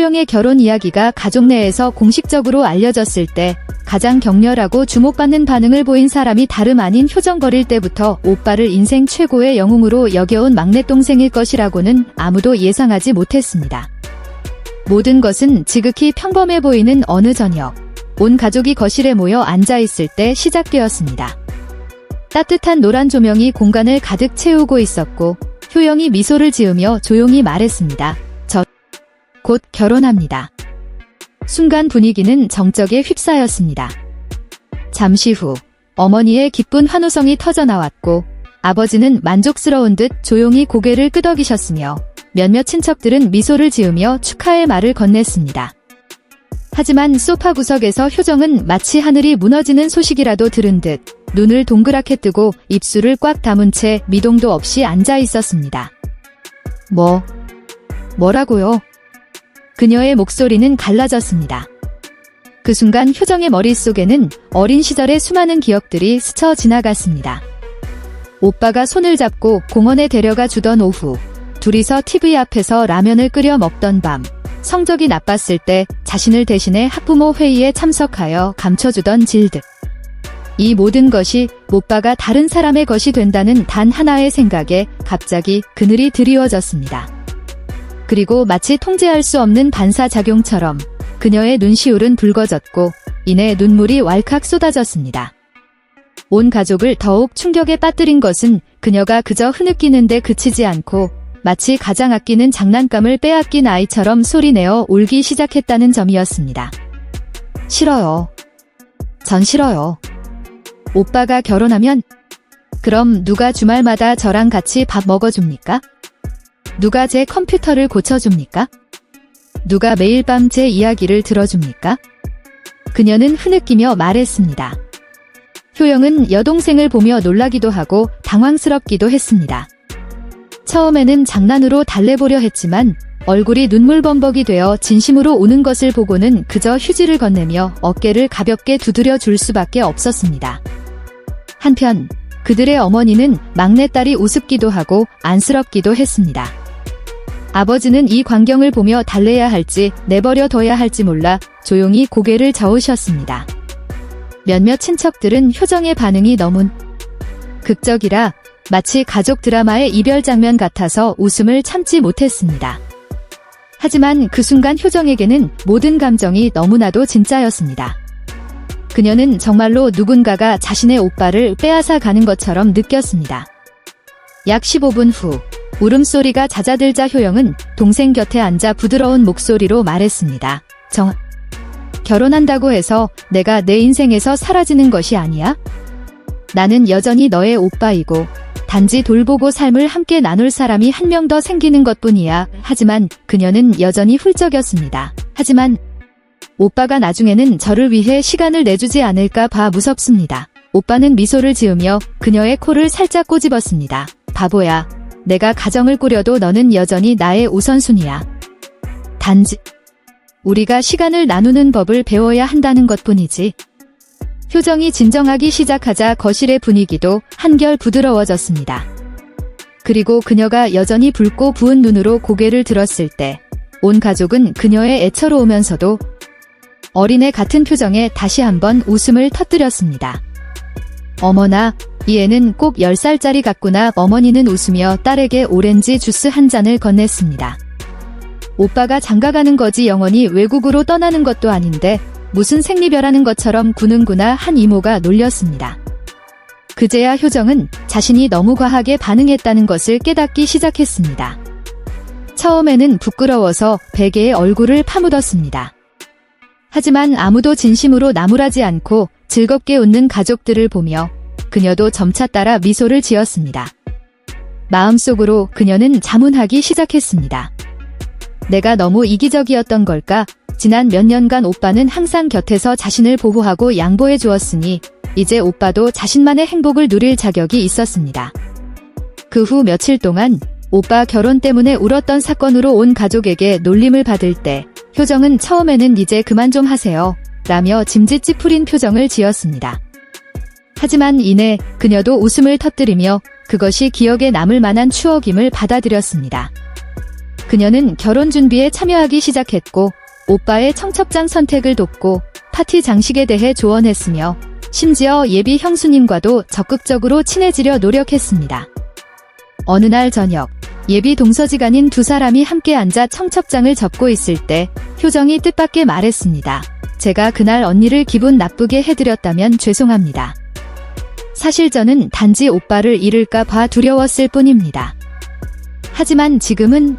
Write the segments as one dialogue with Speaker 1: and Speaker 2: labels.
Speaker 1: 효영의 결혼 이야기가 가족 내에서 공식적으로 알려졌을 때 가장 격렬하고 주목받는 반응을 보인 사람이 다름 아닌 효정거릴 때부터 오빠를 인생 최고의 영웅으로 여겨온 막내동생일 것이라고는 아무도 예상하지 못했습니다. 모든 것은 지극히 평범해 보이는 어느 저녁, 온 가족이 거실에 모여 앉아있을 때 시작되었습니다. 따뜻한 노란 조명이 공간을 가득 채우고 있었고 효영이 미소를 지으며 조용히 말했습니다. 저 곧 결혼합니다. 순간 분위기는 정적에 휩싸였습니다. 잠시 후 어머니의 기쁜 환호성이 터져나왔고 아버지는 만족스러운 듯 조용히 고개를 끄덕이셨으며 몇몇 친척들은 미소를 지으며 축하의 말을 건넸습니다. 하지만 소파 구석에서 효정은 마치 하늘이 무너지는 소식이라도 들은 듯 눈을 동그랗게 뜨고 입술을 꽉 다문 채 미동도 없이 앉아 있었습니다. 뭐라고요? 그녀의 목소리는 갈라졌습니다. 그 순간 효정의 머릿속에는 어린 시절의 수많은 기억들이 스쳐 지나갔습니다. 오빠가 손을 잡고 공원에 데려가 주던 오후, 둘이서 TV 앞에서 라면을 끓여 먹던 밤, 성적이 나빴을 때 자신을 대신해 학부모 회의에 참석하여 감춰주던 질득. 이 모든 것이 오빠가 다른 사람의 것이 된다는 단 하나의 생각에 갑자기 그늘이 드리워졌습니다. 그리고 마치 통제할 수 없는 반사작용처럼 그녀의 눈시울은 붉어졌고 이내 눈물이 왈칵 쏟아졌습니다. 온 가족을 더욱 충격에 빠뜨린 것은 그녀가 그저 흐느끼는데 그치지 않고 마치 가장 아끼는 장난감을 빼앗긴 아이처럼 소리내어 울기 시작했다는 점이었습니다. 싫어요. 전 싫어요. 오빠가 결혼하면 그럼 누가 주말마다 저랑 같이 밥 먹어줍니까? 누가 제 컴퓨터를 고쳐줍니까? 누가 매일 밤 제 이야기를 들어줍니까? 그녀는 흐느끼며 말했습니다. 효영은 여동생을 보며 놀라기도 하고 당황스럽기도 했습니다. 처음에는 장난으로 달래보려 했지만 얼굴이 눈물범벅이 되어 진심으로 우는 것을 보고는 그저 휴지를 건네며 어깨를 가볍게 두드려 줄 수밖에 없었습니다. 한편 그들의 어머니는 막내딸이 우습기도 하고 안쓰럽기도 했습니다. 아버지는 이 광경을 보며 달래야 할지 내버려 둬야 할지 몰라 조용히 고개를 저으셨습니다. 몇몇 친척들은 효정의 반응이 너무 극적이라 마치 가족 드라마의 이별 장면 같아서 웃음을 참지 못했습니다. 하지만 그 순간 효정에게는 모든 감정이 너무나도 진짜였습니다. 그녀는 정말로 누군가가 자신의 오빠를 빼앗아 가는 것처럼 느꼈습니다. 약 15분 후 울음소리가 잦아들자 효영은 동생 곁에 앉아 부드러운 목소리로 말했습니다. 결혼한다고 해서 내가 내 인생에서 사라지는 것이 아니야? 나는 여전히 너의 오빠이고 단지 돌보고 삶을 함께 나눌 사람이 한 명 더 생기는 것뿐이야. 하지만 그녀는 여전히 훌쩍였습니다. 하지만 오빠가 나중에는 저를 위해 시간을 내주지 않을까 봐 무섭습니다. 오빠는 미소를 지으며 그녀의 코를 살짝 꼬집었습니다. 바보야. 내가 가정을 꾸려도 너는 여전히 나의 우선순위야. 단지 우리가 시간을 나누는 법을 배워야 한다는 것뿐이지. 효정이 진정하기 시작하자 거실의 분위기도 한결 부드러워졌습니다. 그리고 그녀가 여전히 붉고 부은 눈으로 고개를 들었을 때 온 가족은 그녀의 애처로우면서도 어린애 같은 표정에 다시 한번 웃음을 터뜨렸습니다. 어머나, 이 애는 꼭 10살짜리 같구나. 어머니는 웃으며 딸에게 오렌지 주스 한 잔을 건넸습니다. 오빠가 장가가는 거지 영원히 외국으로 떠나는 것도 아닌데 무슨 생리별하는 것처럼 구는구나 한 이모가 놀렸습니다. 그제야 효정은 자신이 너무 과하게 반응했다는 것을 깨닫기 시작했습니다. 처음에는 부끄러워서 베개에 얼굴을 파묻었습니다. 하지만 아무도 진심으로 나무라지 않고 즐겁게 웃는 가족들을 보며 그녀도 점차 따라 미소를 지었습니다. 마음속으로 그녀는 자문하기 시작했습니다. 내가 너무 이기적이었던 걸까? 지난 몇 년간 오빠는 항상 곁에서 자신을 보호하고 양보해 주었으니 이제 오빠도 자신만의 행복을 누릴 자격이 있었습니다. 그 후 며칠 동안 오빠 결혼 때문에 울었던 사건으로 온 가족에게 놀림을 받을 때 효정은 처음에는 이제 그만 좀 하세요 라며 짐짓 찌푸린 표정을 지었습니다. 하지만 이내 그녀도 웃음을 터뜨리며 그것이 기억에 남을 만한 추억임을 받아들였습니다. 그녀는 결혼 준비에 참여하기 시작했고 오빠의 청첩장 선택을 돕고 파티 장식에 대해 조언했으며 심지어 예비 형수님과도 적극적으로 친해지려 노력했습니다. 어느 날 저녁, 예비 동서지간인 두 사람이 함께 앉아 청첩장을 접고 있을 때 효정이 뜻밖의 말했습니다. 제가 그날 언니를 기분 나쁘게 해드렸다면 죄송합니다. 사실 저는 단지 오빠를 잃을까 봐 두려웠을 뿐입니다. 하지만 지금은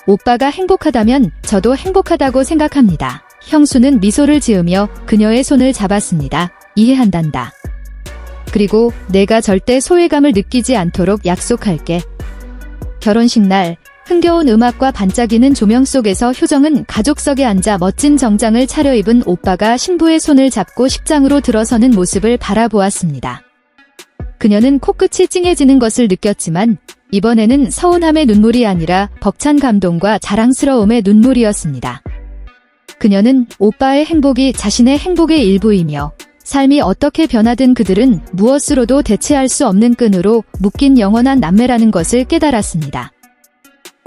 Speaker 1: 오빠가 행복하다면 저도 행복하다고 생각합니다. 형수는 미소를 지으며 그녀의 손을 잡았습니다. 이해한단다. 그리고 내가 절대 소외감을 느끼지 않도록 약속할게. 결혼식 날 흥겨운 음악과 반짝이는 조명 속에서 효정은 가족석에 앉아 멋진 정장을 차려입은 오빠가 신부의 손을 잡고 식장으로 들어서는 모습을 바라보았습니다. 그녀는 코끝이 찡해지는 것을 느꼈지만 이번에는 서운함의 눈물이 아니라 벅찬 감동과 자랑스러움의 눈물이었습니다. 그녀는 오빠의 행복이 자신의 행복의 일부이며 삶이 어떻게 변하든 그들은 무엇으로도 대체할 수 없는 끈으로 묶인 영원한 남매라는 것을 깨달았습니다.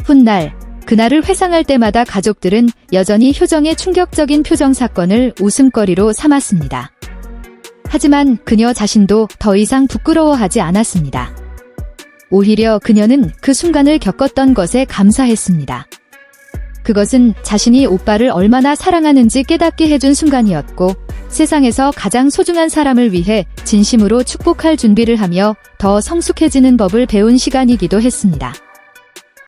Speaker 1: 훗날, 그날을 회상할 때마다 가족들은 여전히 효정의 충격적인 표정 사건을 웃음거리로 삼았습니다. 하지만 그녀 자신도 더 이상 부끄러워하지 않았습니다. 오히려 그녀는 그 순간을 겪었던 것에 감사했습니다. 그것은 자신이 오빠를 얼마나 사랑하는지 깨닫게 해준 순간이었고 세상에서 가장 소중한 사람을 위해 진심으로 축복할 준비를 하며 더 성숙해지는 법을 배운 시간이기도 했습니다.